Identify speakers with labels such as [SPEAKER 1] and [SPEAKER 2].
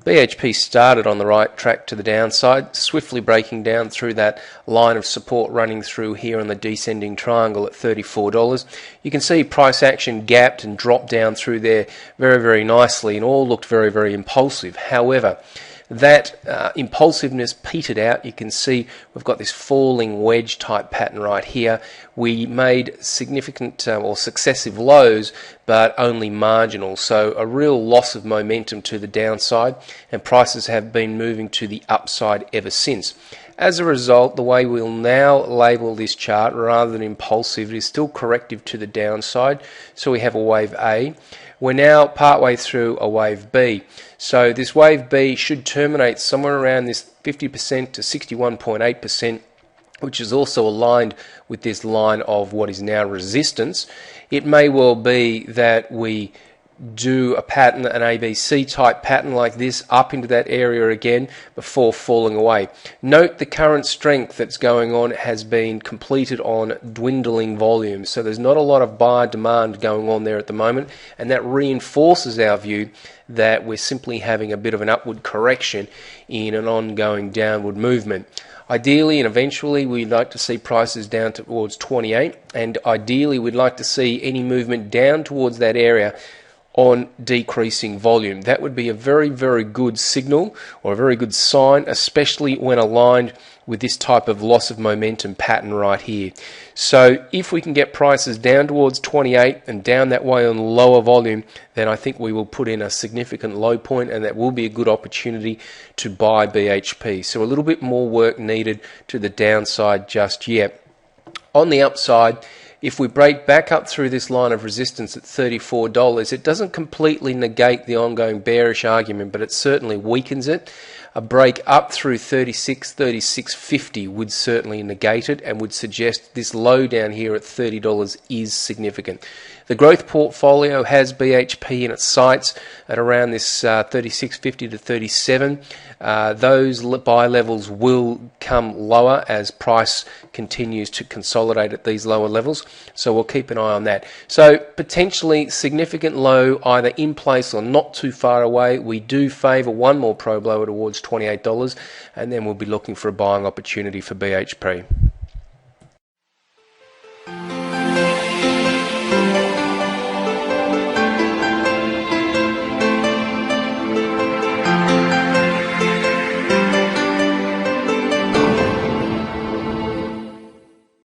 [SPEAKER 1] BHP started on the right track to the downside, swiftly breaking down through that line of support running through here on the descending triangle at $34. You can see price action gapped and dropped down through there very, very nicely, and all looked very, very impulsive. However, that impulsiveness petered out. You can see we've got this falling wedge type pattern right here. We made significant or successive lows, but only marginal, so a real loss of momentum to the downside, and prices have been moving to the upside ever since. As a result, the way we'll now label this chart, rather than impulsive, it is still corrective to the downside. So we have a wave A. We're now partway through a wave B. So this wave B should terminate somewhere around this 50% to 61.8%, which is also aligned with this line of what is now resistance. It may well be that we do a pattern, an ABC type pattern like this, up into that area again before falling away. Note the current strength that's going on has been completed on dwindling volumes, so there's not a lot of buyer demand going on there at the moment, and that reinforces our view that we're simply having a bit of an upward correction in an ongoing downward movement. Ideally and eventually we'd like to see prices down towards 28, and ideally we'd like to see any movement down towards that area on decreasing volume. That would be a very, very good signal, or a very good sign, especially when aligned with this type of loss of momentum pattern right here. So if we can get prices down towards 28 and down that way on lower volume, then I think we will put in a significant low point, and that will be a good opportunity to buy BHP. So a little bit more work needed to the downside just yet. On the upside, if we break back up through this line of resistance at $34, it doesn't completely negate the ongoing bearish argument, but it certainly weakens it. A break up through 36, 36.50 would certainly negate it, and would suggest this low down here at $30 is significant. The growth portfolio has BHP in its sights at around this 36.50 to 37. Those buy levels will come lower as price continues to consolidate at these lower levels, so we'll keep an eye on that. So potentially significant low either in place or not too far away. We do favour one more probe lower towards $28, and then we'll be looking for a buying opportunity for BHP.